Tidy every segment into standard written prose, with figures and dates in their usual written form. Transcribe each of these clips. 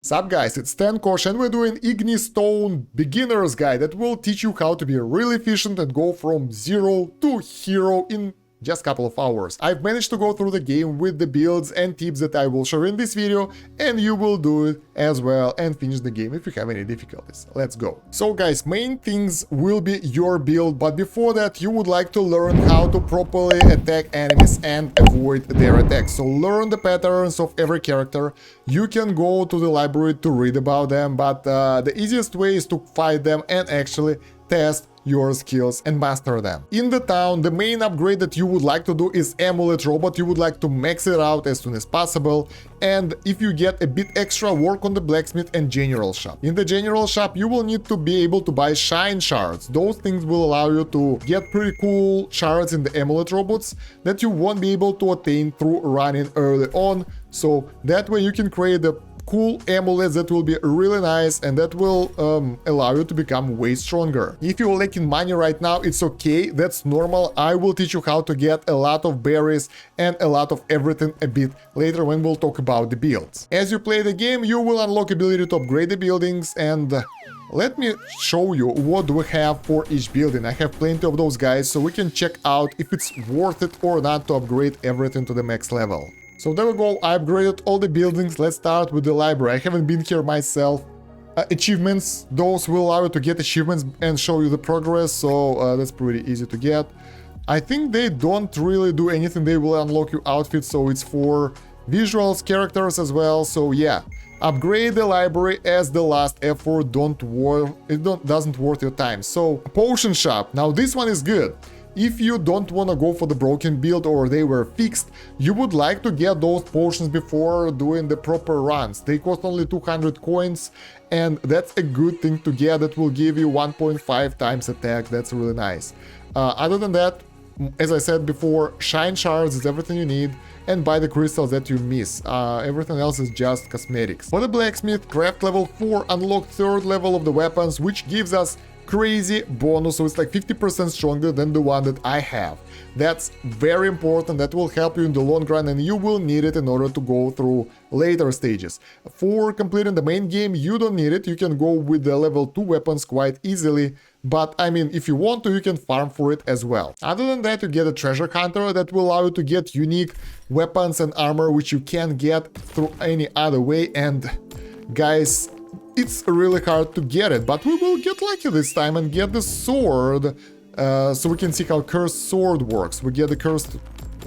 Sup guys, it's Kosh and we're doing Ignistone beginner's guide that will teach you how to be really efficient and go from 0 to hero in just a couple of hours. I've managed to go through the game with the builds and tips that I will share in this video, and you will do it as well and finish the game if you have any difficulties. Let's go. So guys, main things will be your build, but before that you would like to learn how to properly attack enemies and avoid their attacks. So learn the patterns of every character. You can go to the library to read about them, but the easiest way is to fight them and actually test your skills and master them. In the town, the main upgrade that you would like to do is Amulet Robot. You would like to max it out as soon as possible, and if you get a bit extra, work on the blacksmith and general shop. In the general shop you will need to be able to buy shine shards. Those things will allow you to get pretty cool shards in the Amulet Robots that you won't be able to attain through running early on, so that way you can create the cool amulets that will be really nice and that will allow you to become way stronger. If you're lacking money right now, it's okay, that's normal. I will teach you how to get a lot of berries and a lot of everything a bit later when we'll talk about the builds. As you play the game, you will unlock ability to upgrade the buildings, and let me show you what we have for each building. I have plenty of those guys, so we can check out if it's worth it or not to upgrade everything to the max level. So there we go, I upgraded all the buildings. Let's start with the library. I haven't been here myself. Achievements, those will allow you to get achievements and show you the progress, so that's pretty easy to get. I think they don't really do anything, they will unlock you outfits, so it's for visuals, characters as well, so yeah. Upgrade the library as the last effort, doesn't worth your time. So, potion shop, now this one is good. If you don't want to go for the broken build or they were fixed, you would like to get those potions before doing the proper runs. They cost only 200 coins, and that's a good thing to get. That will give you 1.5 times attack. That's really nice. Other than that, as I said before, shine shards is everything you need, and buy the crystals that you miss. Everything else is just cosmetics. For the blacksmith, craft level 4, unlock 3rd level of the weapons, which gives us crazy bonus, so it's like 50% stronger than the one that I have. That's very important, that will help you in the long run, and you will need it in order to go through later stages. For completing the main game, you don't need it, you can go with the level 2 weapons quite easily, but I mean, if you want to, you can farm for it as well. Other than that, you get a treasure hunter that will allow you to get unique weapons and armor which you can't get through any other way, and guys, it's really hard to get it, but we will get lucky this time and get the sword, so we can see how cursed sword works. We get the cursed,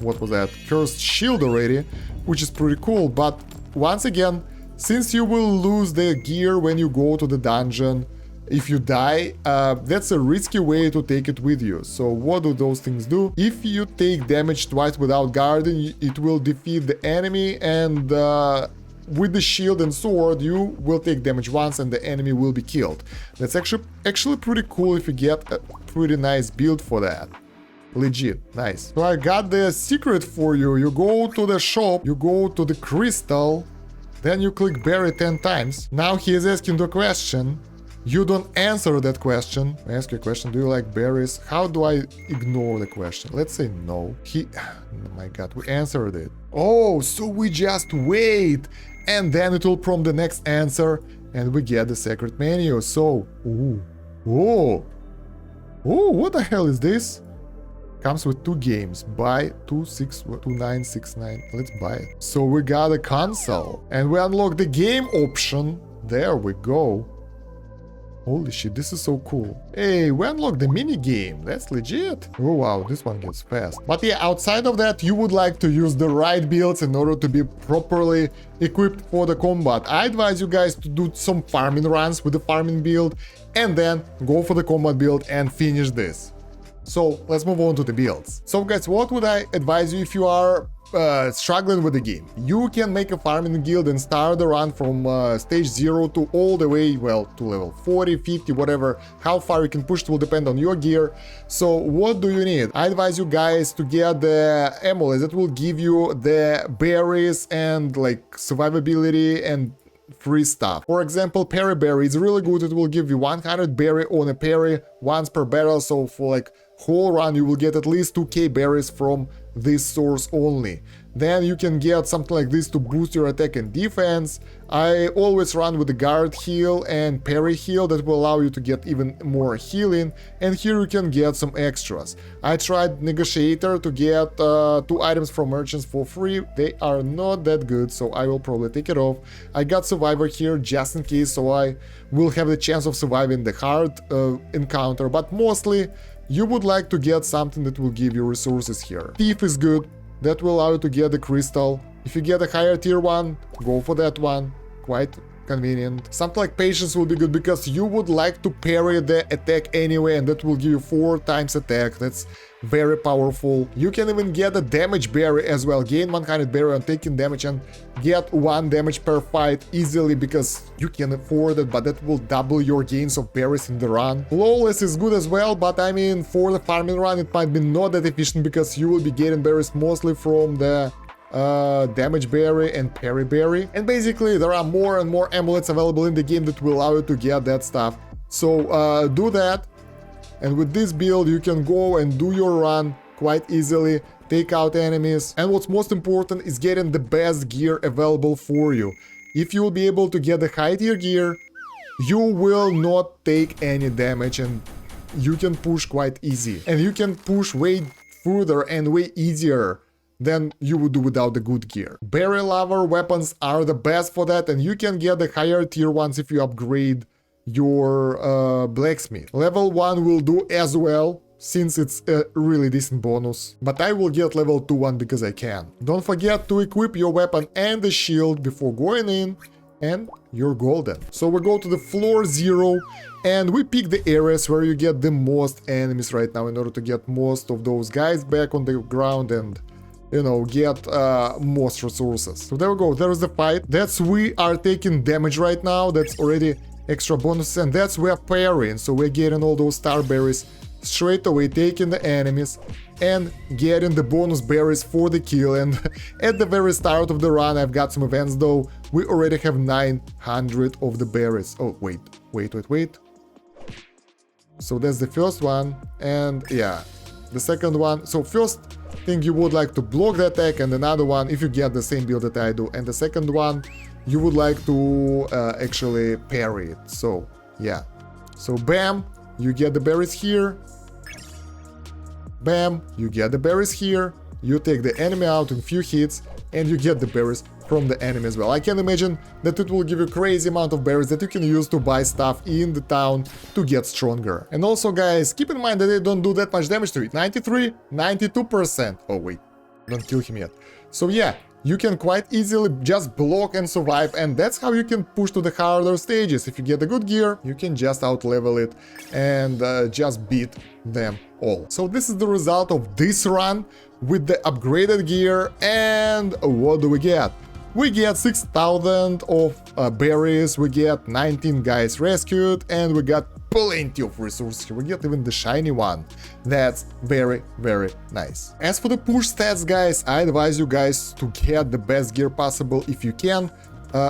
what was that, cursed shield already, which is pretty cool, but once again, since you will lose the gear when you go to the dungeon, if you die, that's a risky way to take it with you. So what do those things do? If you take damage twice without guarding, it will defeat the enemy, and with the shield and sword you will take damage once and the enemy will be killed. That's actually pretty cool if you get a pretty nice build for that. Legit, nice. So I got the secret for you. You go to the shop, you go to the crystal, then you click berry 10 times. Now he is asking the question. You don't answer that question. I ask you a question, do you like berries? How do I ignore the question? Let's say no. Oh my god, we answered it. Oh, so we just wait, and then it will prompt the next answer, and we get the secret menu. So, what the hell is this? Comes with 2 games. Buy 2969. Let's buy it. So we got a console, and we unlock the game option. There we go. Holy shit, this is so cool. Hey, we unlocked the mini game. That's legit. Oh wow, this one gets fast. But yeah, outside of that, you would like to use the right builds in order to be properly equipped for the combat. I advise you guys to do some farming runs with the farming build and then go for the combat build and finish this. So let's move on to the builds. So guys, what would I advise you if you are struggling with the game? You can make a farming guild and start the run from stage 0 to all the way, well, to level 40, 50, whatever. How far you can push it will depend on your gear. So what do you need? I advise you guys to get the amulets that will give you the berries and like survivability and free stuff. For example, Perry Berry is really good. It will give you 100 berry on a parry once per barrel, so for like whole run you will get at least 2k berries from this source only. Then you can get something like this to boost your attack and defense. I always run with the guard heal and parry heal that will allow you to get even more healing, and here you can get some extras. I tried negotiator to get 2 items from merchants for free. They are not that good, so I will probably take it off. I got survivor here just in case, so I will have the chance of surviving the hard encounter, but mostly you would like to get something that will give you resources here. Thief is good. That will allow you to get the crystal. If you get a higher tier one, go for that one. Quite convenient. Something like patience will be good because you would like to parry the attack anyway, and that will give you 4 times attack. That's very powerful. You can even get a damage berry as well. Gain 100 berry on taking damage and get 1 damage per fight easily because you can afford it, but that will double your gains of berries in the run. Flawless is good as well, but I mean for the farming run it might be not that efficient because you will be getting berries mostly from the damage berry and parry berry, and basically there are more and more amulets available in the game that will allow you to get that stuff. So do that, and with this build you can go and do your run quite easily, take out enemies, and what's most important is getting the best gear available for you. If you will be able to get the high tier gear, you will not take any damage and you can push quite easy, and you can push way further and way easier than you would do without the good gear. Berry lover weapons are the best for that, and you can get the higher tier ones if you upgrade your blacksmith. Level 1 will do as well, since it's a really decent bonus, but I will get level 2 one because I can. Don't forget to equip your weapon and the shield before going in, and you're golden. So we go to the floor 0, and we pick the areas where you get the most enemies right now in order to get most of those guys back on the ground and, you know, get most resources. So there we go, there's the fight. That's we are taking damage right now, that's already extra bonuses, and that's we're parrying, so we're getting all those star berries straight away, taking the enemies and getting the bonus berries for the kill. And at the very start of the run, I've got some events though, we already have 900 of the berries. Oh, wait. So that's the first one, and yeah, the second one. So first thing you would like to block the attack, and another one if you get the same build that I do, and the second one you would like to actually parry it. So yeah, so bam, you get the berries here, bam, you get the berries here, you take the enemy out in few hits and you get the berries from the enemy as well. I can imagine that it will give you crazy amount of berries that you can use to buy stuff in the town to get stronger. And also guys, keep in mind that they don't do that much damage to it. 93, 92%. Oh wait, don't kill him yet. So yeah, you can quite easily just block and survive, and that's how you can push to the harder stages. If you get a good gear, you can just out-level it and just beat them all. So this is the result of this run with the upgraded gear, and what do we get? We get 6,000 of berries, we get 19 guys rescued, and we got plenty of resources. We get even the shiny one. That's very, very nice. As for the push stats, guys, I advise you guys to get the best gear possible if you can.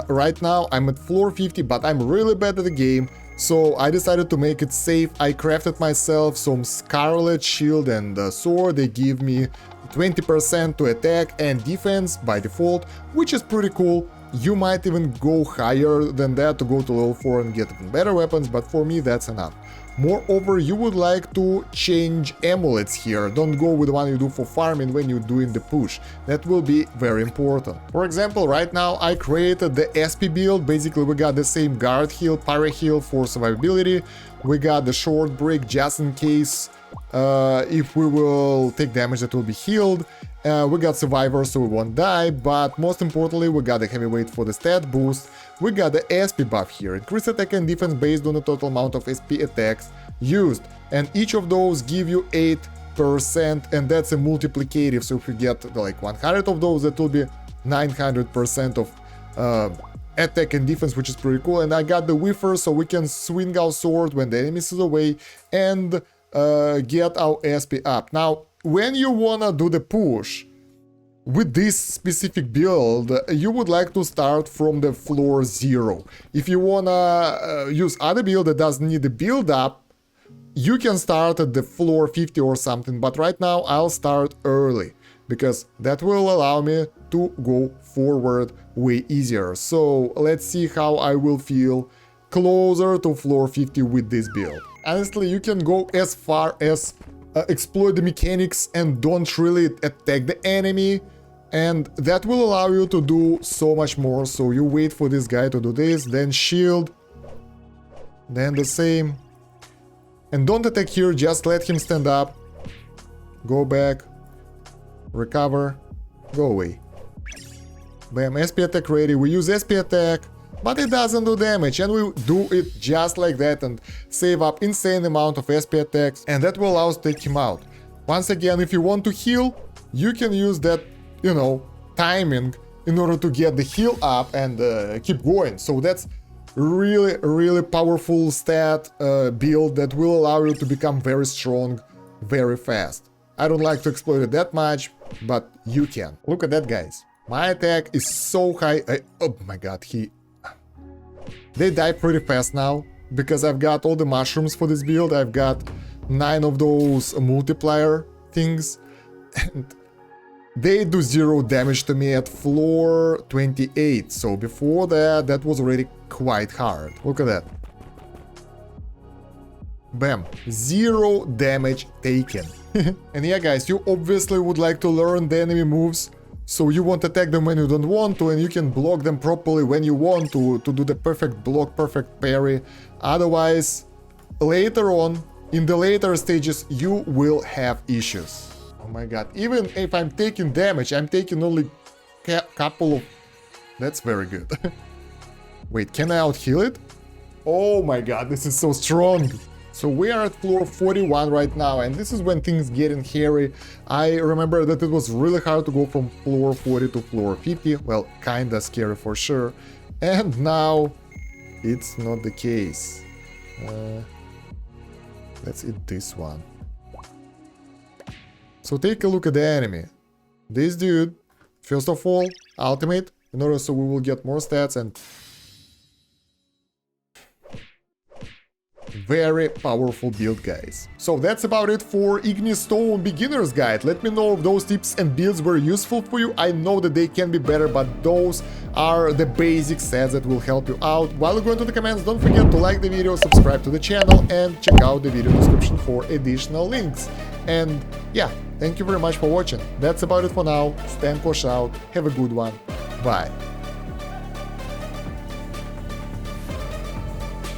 Right now I'm at floor 50, but I'm really bad at the game, so I decided to make it safe. I crafted myself some scarlet shield and sword. They give me 20% to attack and defense by default, which is pretty cool. You might even go higher than that to go to level 4 and get even better weapons, but for me that's enough. Moreover, you would like to change amulets here. Don't go with the one you do for farming when you're doing the push. That will be very important. For example, right now I created the SP build. Basically we got the same guard heal, parry heal for survivability. We got the short break just in case if we will take damage that will be healed. We got survivor so we won't die, but most importantly we got the heavyweight for the stat boost. We got the SP buff here, increase attack and defense based on the total amount of SP attacks used, and each of those give you 8%, and that's a multiplicative, so if you get like 100 of those, that will be 900% of attack and defense, which is pretty cool. And I got the whiffer, so we can swing our sword when the enemy is away and get our SP up. Now when you wanna do the push with this specific build, you would like to start from the floor 0. If you wanna use other build that doesn't need the build up, you can start at the floor 50 or something, but right now I'll start early, because that will allow me to go forward way easier. So let's see how I will feel closer to floor 50 with this build. Honestly, you can go as far as exploit the mechanics and don't really attack the enemy, and that will allow you to do so much more. So you wait for this guy to do this, then shield, then the same, and don't attack here, just let him stand up, go back, recover, go away. Bam, SP attack ready. We use SP attack, but it doesn't do damage, and we do it just like that and save up insane amount of SP attacks, and that will allow us to take him out. Once again, if you want to heal, you can use that, you know, timing in order to get the heal up and keep going. So that's really powerful stat build that will allow you to become very strong very fast. I don't like to exploit it that much, but you can. Look at that, guys. My attack is so high. Oh my god, they die pretty fast now, because I've got all the mushrooms for this build. I've got 9 of those multiplier things, and they do 0 damage to me at floor 28. So before that, that was already quite hard. Look at that. Bam, 0 damage taken. And yeah, guys, you obviously would like to learn the enemy moves, so you won't attack them when you don't want to, and you can block them properly when you want to do the perfect block, perfect parry. Otherwise, later on, in the later stages, you will have issues. Oh my god, even if I'm taking damage, I'm taking only couple of... That's very good. Wait, can I out-heal it? Oh my god, this is so strong. So we are at floor 41 right now, and this is when things getting hairy. I remember that it was really hard to go from floor 40 to floor 50. Well, kinda scary for sure. And now it's not the case. Let's eat this one. So take a look at the enemy. This dude, first of all, ultimate, in order so we will get more stats, and very powerful build, guys. So that's about it for Ignistone Beginner's Guide. Let me know if those tips and builds were useful for you. I know that they can be better, but those are the basic sets that will help you out. While you go into the comments, don't forget to like the video, subscribe to the channel, and check out the video description for additional links. And yeah, thank you very much for watching. That's about it for now. Stan Kosh out. Have a good one. Bye.